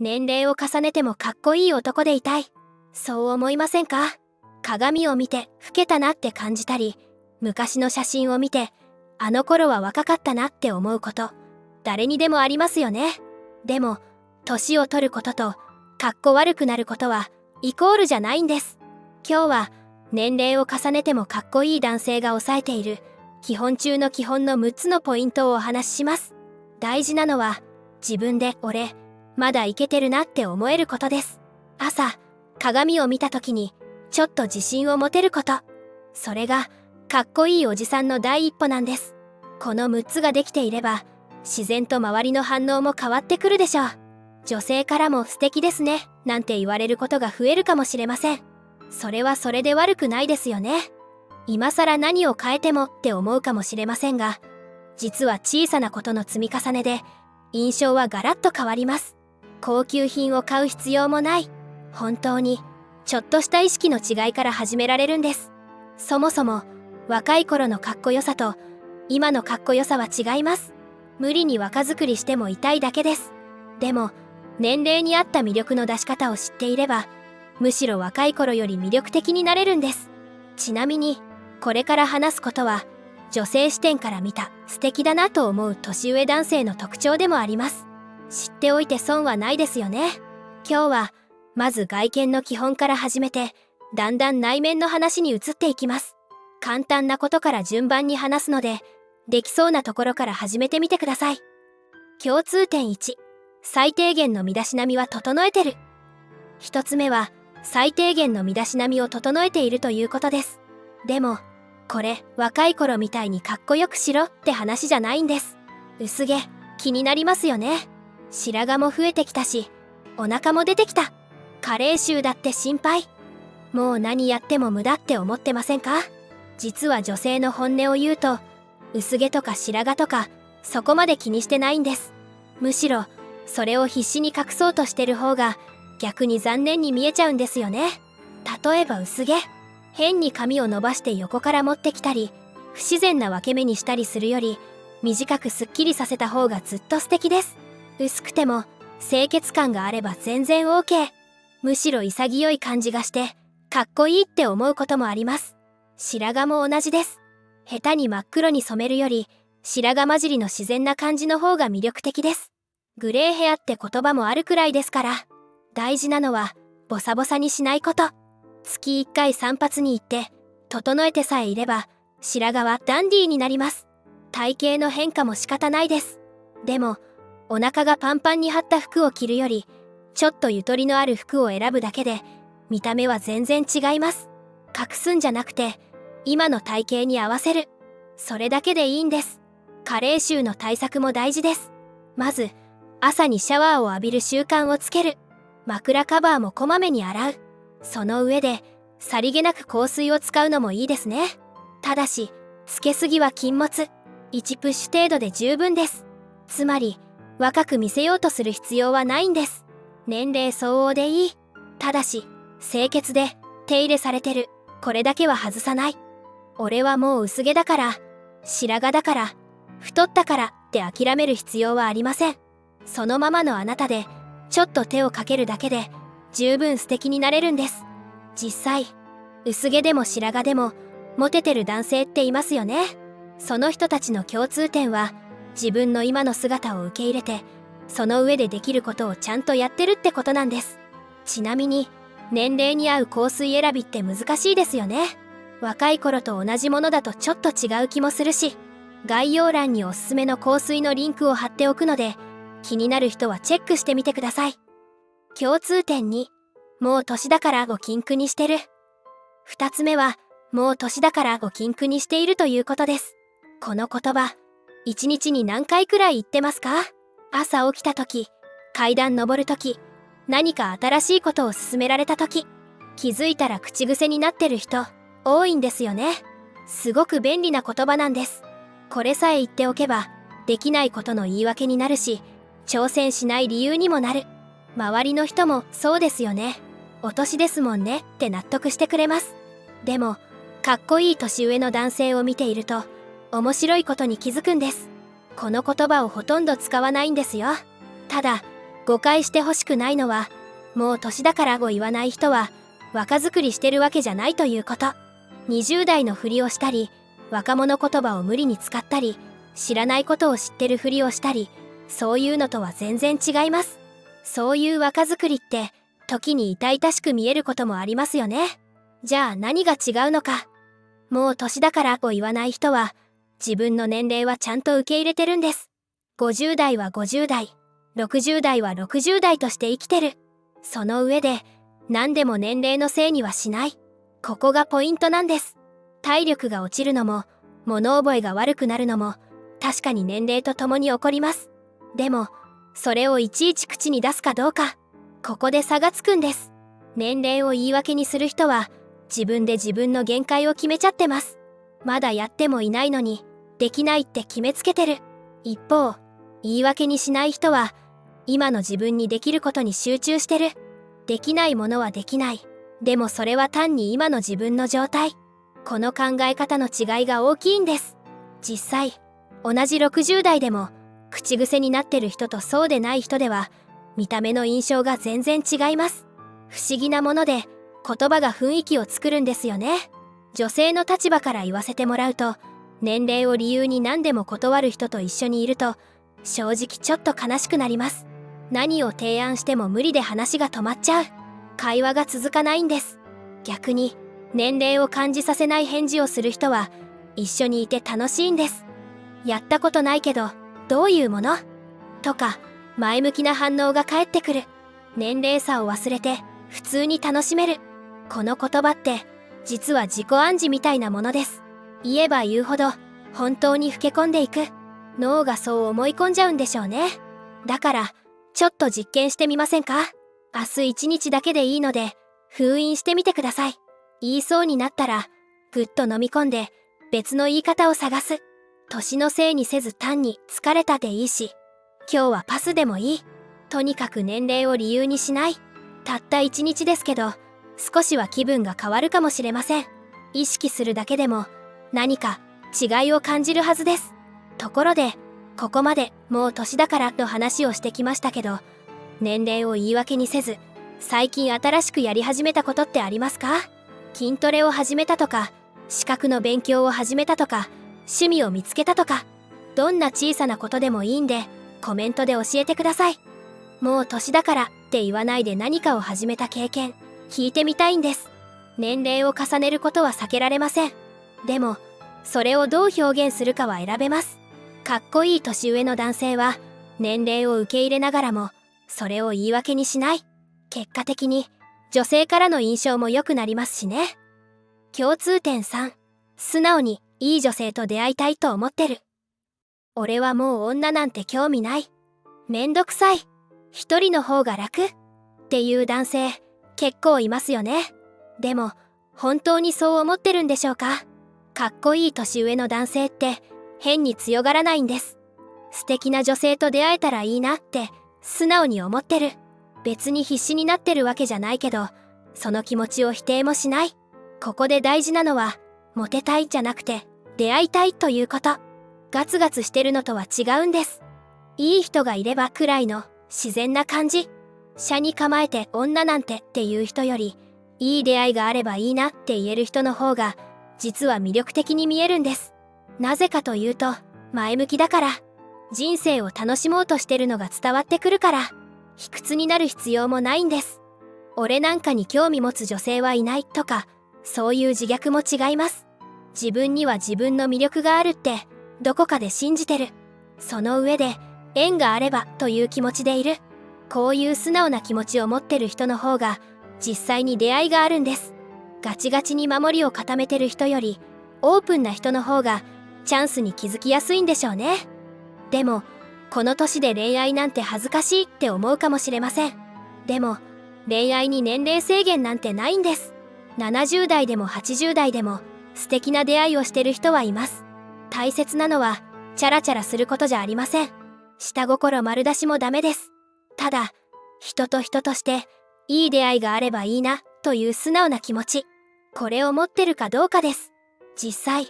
年齢を重ねてもかっこいい男でいたい。そう思いませんか？鏡を見て老けたなって感じたり、昔の写真を見てあの頃は若かったなって思うこと、誰にでもありますよね。でも年を取ることとかっこ悪くなることはイコールじゃないんです。今日は年齢を重ねてもかっこいい男性が抑えている基本中の基本の6つのポイントをお話しします。大事なのは自分で俺まだイケてるなって思えることです。朝鏡を見た時にちょっと自信を持てること、それがかっこいいおじさんの第一歩なんです。この6つができていれば自然と周りの反応も変わってくるでしょう。女性からも素敵ですねなんて言われることが増えるかもしれません。それはそれで悪くないですよね。今更何を変えてもって思うかもしれませんが、実は小さなことの積み重ねで印象はガラッと変わります。高級品を買う必要もない、本当にちょっとした意識の違いから始められるんです。そもそも若い頃のかっこよさと今のかっこよさは違います。無理に若作りしても痛いだけです。でも年齢に合った魅力の出し方を知っていれば、むしろ若い頃より魅力的になれるんです。ちなみにこれから話すことは女性視点から見た素敵だなと思う年上男性の特徴でもあります。知っておいて損はないですよね。今日はまず外見の基本から始めて、だんだん内面の話に移っていきます。簡単なことから順番に話すので、できそうなところから始めてみてください。共通点1、最低限の身だしなみは整えてる。一つ目は最低限の身だしなみを整えているということです。でもこれ若い頃みたいにかっこよくしろって話じゃないんです。薄毛気になりますよね。白髪も増えてきたし、お腹も出てきた。加齢臭だって心配。もう何やっても無駄って思ってませんか？実は女性の本音を言うと、薄毛とか白髪とかそこまで気にしてないんです。むしろそれを必死に隠そうとしてる方が逆に残念に見えちゃうんですよね。例えば薄毛、変に髪を伸ばして横から持ってきたり、不自然な分け目にしたりするより、短くすっきりさせた方がずっと素敵です。薄くても清潔感があれば全然 OK。 むしろ潔い感じがしてかっこいいって思うこともあります。白髪も同じです。下手に真っ黒に染めるより白髪混じりの自然な感じの方が魅力的です。グレーヘアって言葉もあるくらいですから。大事なのはボサボサにしないこと。月1回散髪に行って整えてさえいれば白髪はダンディーになります。体型の変化も仕方ないです。でもお腹がパンパンに張った服を着るよりちょっとゆとりのある服を選ぶだけで見た目は全然違います。隠すんじゃなくて今の体型に合わせる、それだけでいいんです。加齢臭の対策も大事です。まず朝にシャワーを浴びる習慣をつける。枕カバーもこまめに洗う。その上でさりげなく香水を使うのもいいですね。ただしつけすぎは禁物。1プッシュ程度で十分です。つまり若く見せようとする必要はないんです。年齢相応でいい。ただし清潔で手入れされてる、これだけは外さない。俺はもう薄毛だから、白髪だから、太ったからって諦める必要はありません。そのままのあなたでちょっと手をかけるだけで十分素敵になれるんです。実際薄毛でも白髪でもモテてる男性っていますよね。その人たちの共通点は自分の今の姿を受け入れて、その上でできることをちゃんとやってるってことなんです。ちなみに年齢に合う香水選びって難しいですよね。若い頃と同じものだとちょっと違う気もするし、概要欄におすすめの香水のリンクを貼っておくので、気になる人はチェックしてみてください。共通点2、もう年だからを禁句にしてる。2つ目はもう年だからを禁句にしているということです。この言葉1日に何回くらい言ってますか？朝起きた時、階段登る時、何か新しいことを勧められた時、気づいたら口癖になってる人多いんですよね。すごく便利な言葉なんです。これさえ言っておけばできないことの言い訳になるし、挑戦しない理由にもなる。周りの人もそうですよね、お年ですもんねって納得してくれます。でもかっこいい年上の男性を見ていると面白いことに気づくんです。この言葉をほとんど使わないんですよ。ただ誤解してほしくないのは、もう年だからを言わない人は若作りしてるわけじゃないということ。20代のふりをしたり、若者言葉を無理に使ったり、知らないことを知ってるふりをしたり、そういうのとは全然違います。そういう若作りって時に痛々しく見えることもありますよね。じゃあ何が違うのか。もう年だからを言わない人は自分の年齢はちゃんと受け入れてるんです。50代は50代、60代は60代として生きてる。その上で何でも年齢のせいにはしない。ここがポイントなんです。体力が落ちるのも物覚えが悪くなるのも確かに年齢とともに起こります。でもそれをいちいち口に出すかどうか、ここで差がつくんです。年齢を言い訳にする人は自分で自分の限界を決めちゃってます。まだやってもいないのにできないって決めつけてる。一方、言い訳にしない人は今の自分にできることに集中してる。できないものはできない。でもそれは単に今の自分の状態。この考え方の違いが大きいんです。実際、同じ60代でも口癖になってる人とそうでない人では見た目の印象が全然違います。不思議なもので言葉が雰囲気を作るんですよね。女性の立場から言わせてもらうと、年齢を理由に何でも断る人と一緒にいると正直ちょっと悲しくなります。何を提案しても無理で話が止まっちゃう。会話が続かないんです。逆に年齢を感じさせない返事をする人は一緒にいて楽しいんです。やったことないけどどういうものとか前向きな反応が返ってくる。年齢差を忘れて普通に楽しめる。この言葉って実は自己暗示みたいなものです。言えば言うほど本当に老け込んでいく。脳がそう思い込んじゃうんでしょうね。だからちょっと実験してみませんか。明日一日だけでいいので封印してみてください。言いそうになったらぐっと飲み込んで別の言い方を探す。年のせいにせず単に疲れたでいいし、今日はパスでもいい。とにかく年齢を理由にしない。たった一日ですけど少しは気分が変わるかもしれません。意識するだけでも何か違いを感じるはずです。ところでここまでもう年だからと話をしてきましたけど、年齢を言い訳にせず最近新しくやり始めたことってありますか。筋トレを始めたとか、資格の勉強を始めたとか、趣味を見つけたとか、どんな小さなことでもいいんでコメントで教えてください。もう年だからって言わないで何かを始めた経験聞いてみたいんです。年齢を重ねることは避けられません。でもそれをどう表現するかは選べます。かっこいい年上の男性は年齢を受け入れながらもそれを言い訳にしない。結果的に女性からの印象も良くなりますしね。共通点3、素直にいい女性と出会いたいと思ってる。俺はもう女なんて興味ない。めんどくさい。一人の方が楽っていう男性結構いますよね。でも本当にそう思ってるんでしょうか。かっこいい年上の男性って変に強がらないんです。素敵な女性と出会えたらいいなって素直に思ってる。別に必死になってるわけじゃないけど、その気持ちを否定もしない。ここで大事なのはモテたいじゃなくて出会いたいということ。ガツガツしてるのとは違うんです。いい人がいればくらいの自然な感じ。車に構えて女なんてっていう人より、いい出会いがあればいいなって言える人の方が実は魅力的に見えるんです。なぜかというと前向きだから。人生を楽しもうとしてるのが伝わってくるから。卑屈になる必要もないんです。俺なんかに興味持つ女性はいないとか、そういう自虐も違います。自分には自分の魅力があるってどこかで信じてる。その上で縁があればという気持ちでいる。こういう素直な気持ちを持ってる人の方が実際に出会いがあるんです。ガチガチに守りを固めてる人よりオープンな人の方がチャンスに気づきやすいんでしょうね。でもこの年で恋愛なんて恥ずかしいって思うかもしれません。でも恋愛に年齢制限なんてないんです。70代でも80代でも素敵な出会いをしてる人はいます。大切なのはチャラチャラすることじゃありません。下心丸出しもダメです。ただ人と人としていい出会いがあればいいなという素直な気持ち、これを持ってるかどうかです。実際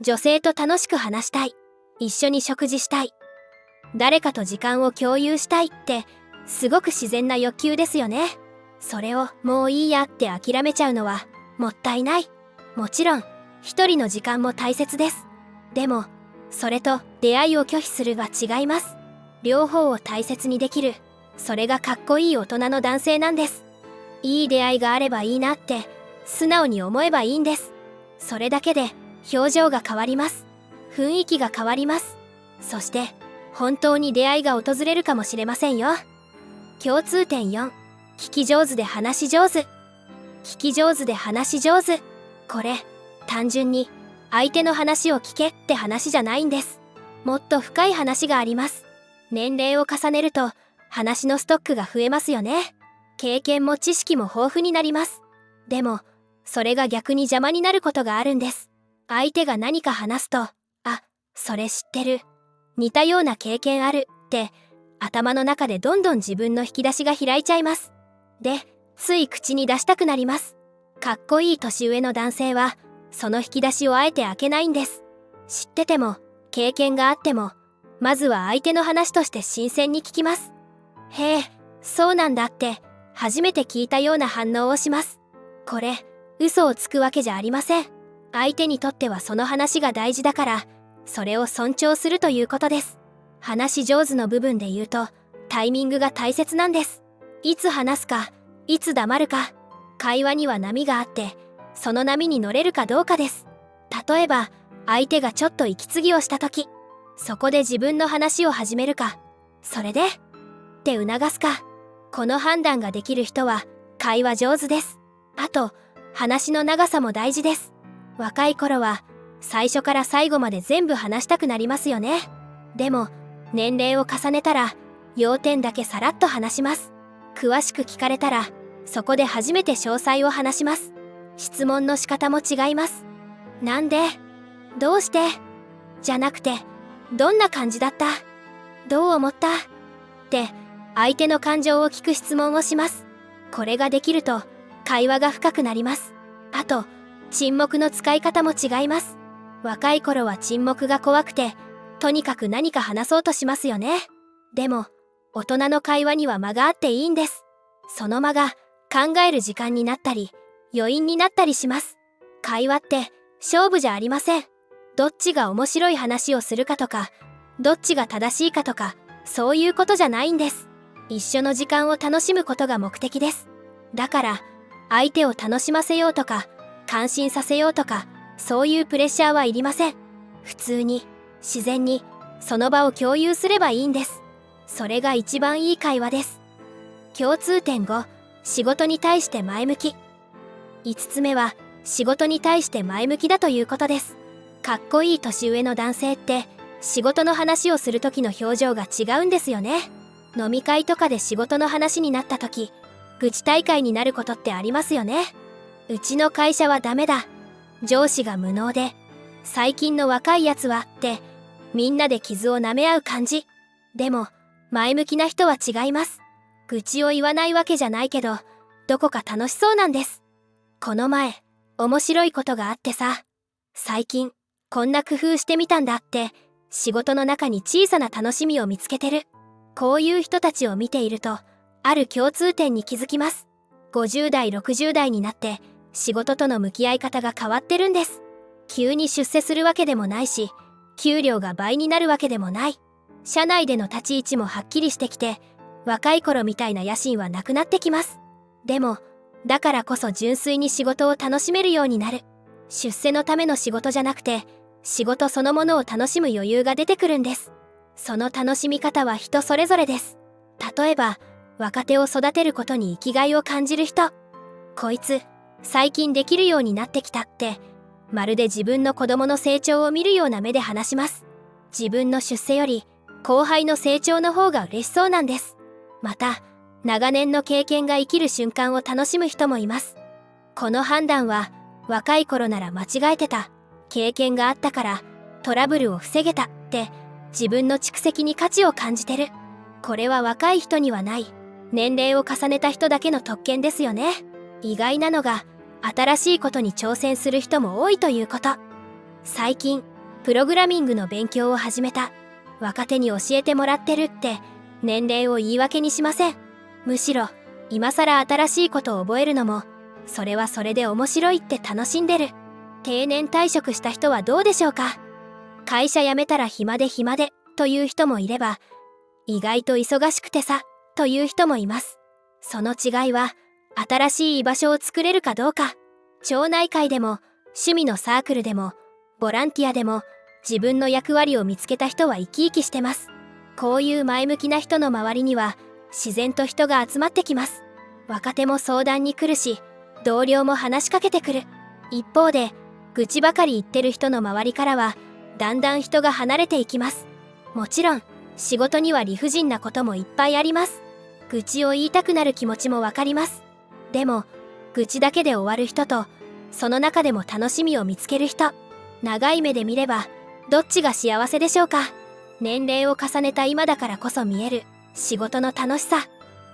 女性と楽しく話したい、一緒に食事したい、誰かと時間を共有したいってすごく自然な欲求ですよね。それをもういいやって諦めちゃうのはもったいない。もちろん一人の時間も大切です。でもそれと出会いを拒否するは違います。両方を大切にできる、それがかっこいい大人の男性なんです。いい出会いがあればいいなって素直に思えばいいんです。それだけで表情が変わります。雰囲気が変わります。そして本当に出会いが訪れるかもしれませんよ。共通点4、聞き上手で話し上手。聞き上手で話し上手。これ単純に相手の話を聞けって話じゃないんです。もっと深い話があります。年齢を重ねると話のストックが増えますよね。経験も知識も豊富になります。でもそれが逆に邪魔になることがあるんです。相手が何か話すと、あ、それ知ってる、似たような経験あるって頭の中でどんどん自分の引き出しが開いちゃいます。で、つい口に出したくなります。かっこいい年上の男性はその引き出しをあえて開けないんです。知ってても経験があっても、まずは相手の話として新鮮に聞きます。へえ、そうなんだって初めて聞いたような反応をします。これ嘘をつくわけじゃありません。相手にとってはその話が大事だから、それを尊重するということです。話し上手の部分で言うとタイミングが大切なんです。いつ話すか、いつ黙るか。会話には波があって、その波に乗れるかどうかです。例えば相手がちょっと息継ぎをした時、そこで自分の話を始めるか、それでって促すか。この判断ができる人は会話上手です。あと話の長さも大事です。若い頃は最初から最後まで全部話したくなりますよね。でも年齢を重ねたら要点だけさらっと話します。詳しく聞かれたらそこで初めて詳細を話します。質問の仕方も違います。なんで、どうしてじゃなくて、どんな感じだった、どう思ったって相手の感情を聞く質問をします。これができると会話が深くなります。あと沈黙の使い方も違います。若い頃は沈黙が怖くてとにかく何か話そうとしますよね。でも大人の会話には間があっていいんです。その間が考える時間になったり余韻になったりします。会話って勝負じゃありません。どっちが面白い話をするかとか、どっちが正しいかとか、そういうことじゃないんです。一緒の時間を楽しむことが目的です。だから相手を楽しませようとか感心させようとか、そういうプレッシャーはいりません。普通に自然にその場を共有すればいいんです。それが一番いい会話です。共通点5、仕事に対して前向き。5つ目は仕事に対して前向きだということです。かっこいい年上の男性って仕事の話をする時の表情が違うんですよね。飲み会とかで仕事の話になった時、愚痴大会になることってありますよね。うちの会社はダメだ、上司が無能で、最近の若いやつはってみんなで傷を舐め合う感じ。でも前向きな人は違います。愚痴を言わないわけじゃないけど、どこか楽しそうなんです。この前面白いことがあってさ、最近こんな工夫してみたんだって仕事の中に小さな楽しみを見つけてる。こういう人たちを見ているとある共通点に気づきます。50代60代になって仕事との向き合い方が変わってるんです。急に出世するわけでもないし、給料が倍になるわけでもない。社内での立ち位置もはっきりしてきて、若い頃みたいな野心はなくなってきます。でもだからこそ純粋に仕事を楽しめるようになる。出世のための仕事じゃなくて、仕事そのものを楽しむ余裕が出てくるんです。その楽しみ方は人それぞれです。例えば若手を育てることに生きがいを感じる人、こいつ最近できるようになってきたってまるで自分の子供の成長を見るような目で話します。自分の出世より後輩の成長の方が嬉しそうなんです。また長年の経験が生きる瞬間を楽しむ人もいます。この判断は若い頃なら間違えてた、経験があったからトラブルを防げたって自分の蓄積に価値を感じてる。これは若い人にはない、年齢を重ねた人だけの特権ですよね。意外なのが新しいことに挑戦する人も多いということ。最近プログラミングの勉強を始めた、若手に教えてもらってるって年齢を言い訳にしません。むしろ今更新しいことを覚えるのもそれはそれで面白いって楽しんでる。定年退職した人はどうでしょうか。会社辞めたら暇でという人もいれば、意外と忙しくてさという人もいます。その違いは新しい居場所を作れるかどうか。町内会でも趣味のサークルでもボランティアでも自分の役割を見つけた人は生き生きしてます。こういう前向きな人の周りには自然と人が集まってきます。若手も相談に来るし、同僚も話しかけてくる。一方で愚痴ばかり言ってる人の周りからはだんだん人が離れていきます。もちろん仕事には理不尽なこともいっぱいあります。愚痴を言いたくなる気持ちもわかります。でも愚痴だけで終わる人とその中でも楽しみを見つける人、長い目で見ればどっちが幸せでしょうか。年齢を重ねた今だからこそ見える仕事の楽しさ。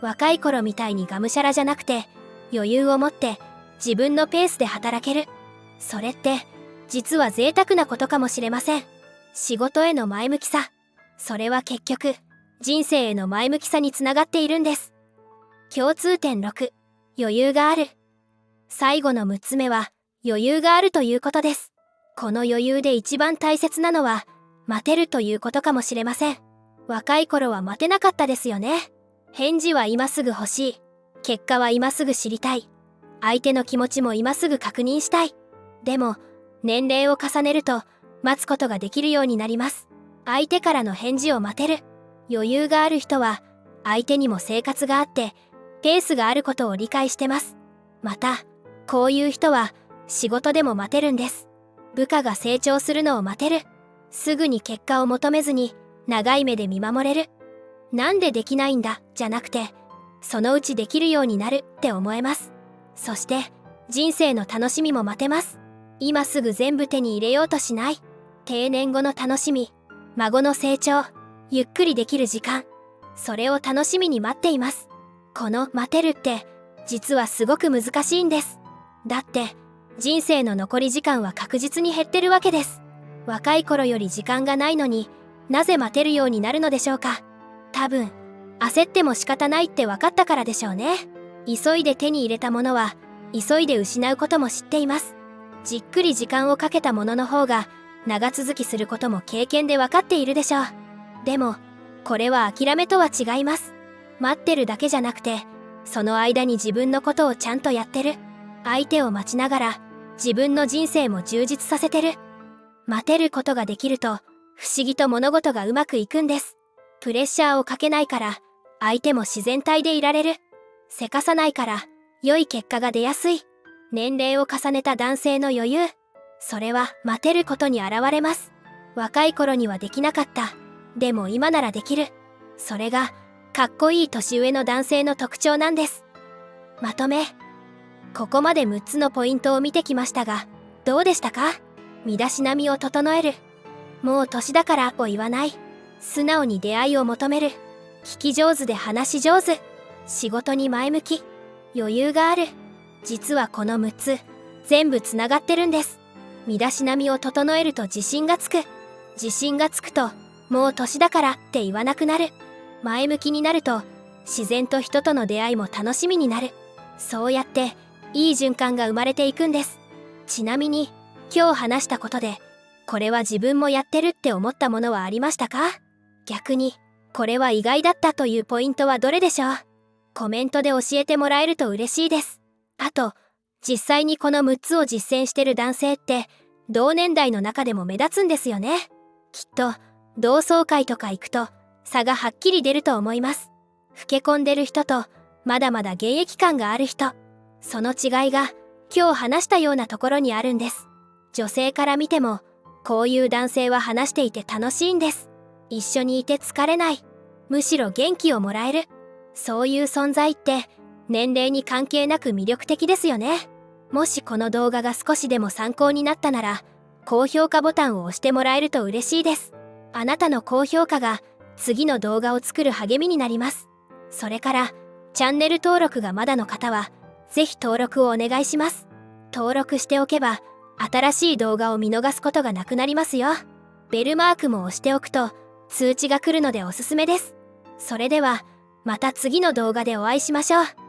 若い頃みたいにがむしゃらじゃなくて余裕を持って自分のペースで働ける。それって実は贅沢なことかもしれません。仕事への前向きさ、それは結局人生への前向きさにつながっているんです。共通点6、余裕がある。最後の6つ目は余裕があるということです。この余裕で一番大切なのは待てるということかもしれません。若い頃は待てなかったですよね。返事は今すぐ欲しい。結果は今すぐ知りたい。相手の気持ちも今すぐ確認したい。でも年齢を重ねると待つことができるようになります。相手からの返事を待てる。余裕がある人は相手にも生活があってペースがあることを理解してます。またこういう人は仕事でも待てるんです。部下が成長するのを待てる。すぐに結果を求めずに長い目で見守れる。なんでできないんだじゃなくて、そのうちできるようになるって思えます。そして人生の楽しみも待てます。今すぐ全部手に入れようとしない。定年後の楽しみ、孫の成長、ゆっくりできる時間、それを楽しみに待っています。この待てるって実はすごく難しいんです。だって人生の残り時間は確実に減ってるわけです。若い頃より時間がないのになぜ待てるようになるのでしょうか。多分焦っても仕方ないって分かったからでしょうね。急いで手に入れたものは急いで失うことも知っています。じっくり時間をかけたものの方が長続きすることも経験で分かっているでしょう。でもこれは諦めとは違います。待ってるだけじゃなくてその間に自分のことをちゃんとやってる。相手を待ちながら自分の人生も充実させてる。待てることができると不思議と物事がうまくいくんです。プレッシャーをかけないから相手も自然体でいられる。せかさないから良い結果が出やすい。年齢を重ねた男性の余裕、それは待てることに現れます。若い頃にはできなかった。でも今ならできる。それがかっこいい年上の男性の特徴なんです。まとめ。ここまで6つのポイントを見てきましたが、どうでしたか？身だしなみを整える。もう年だからを言わない。素直に出会いを求める。聞き上手で話し上手。仕事に前向き。余裕がある。実はこの6つ、全部つながってるんです。身だしなみを整えると自信がつく。自信がつくと、もう年だからって言わなくなる。前向きになると、自然と人との出会いも楽しみになる。そうやって、いい循環が生まれていくんです。ちなみに、今日話したことで、これは自分もやってるって思ったものはありましたか？逆に、これは意外だったというポイントはどれでしょう？コメントで教えてもらえると嬉しいです。あと、実際にこの6つを実践してる男性って、同年代の中でも目立つんですよね。きっと、同窓会とか行くと、差がはっきり出ると思います。老け込んでる人と、まだまだ現役感がある人、その違いが、今日話したようなところにあるんです。女性から見ても、こういう男性は話していて楽しいんです。一緒にいて疲れない。むしろ元気をもらえる。そういう存在って、年齢に関係なく魅力的ですよね。もしこの動画が少しでも参考になったなら、高評価ボタンを押してもらえると嬉しいです。あなたの高評価が次の動画を作る励みになります。それから、チャンネル登録がまだの方は、ぜひ登録をお願いします。登録しておけば、新しい動画を見逃すことがなくなりますよ。ベルマークも押しておくと、通知が来るのでおすすめです。それではまた次の動画でお会いしましょう。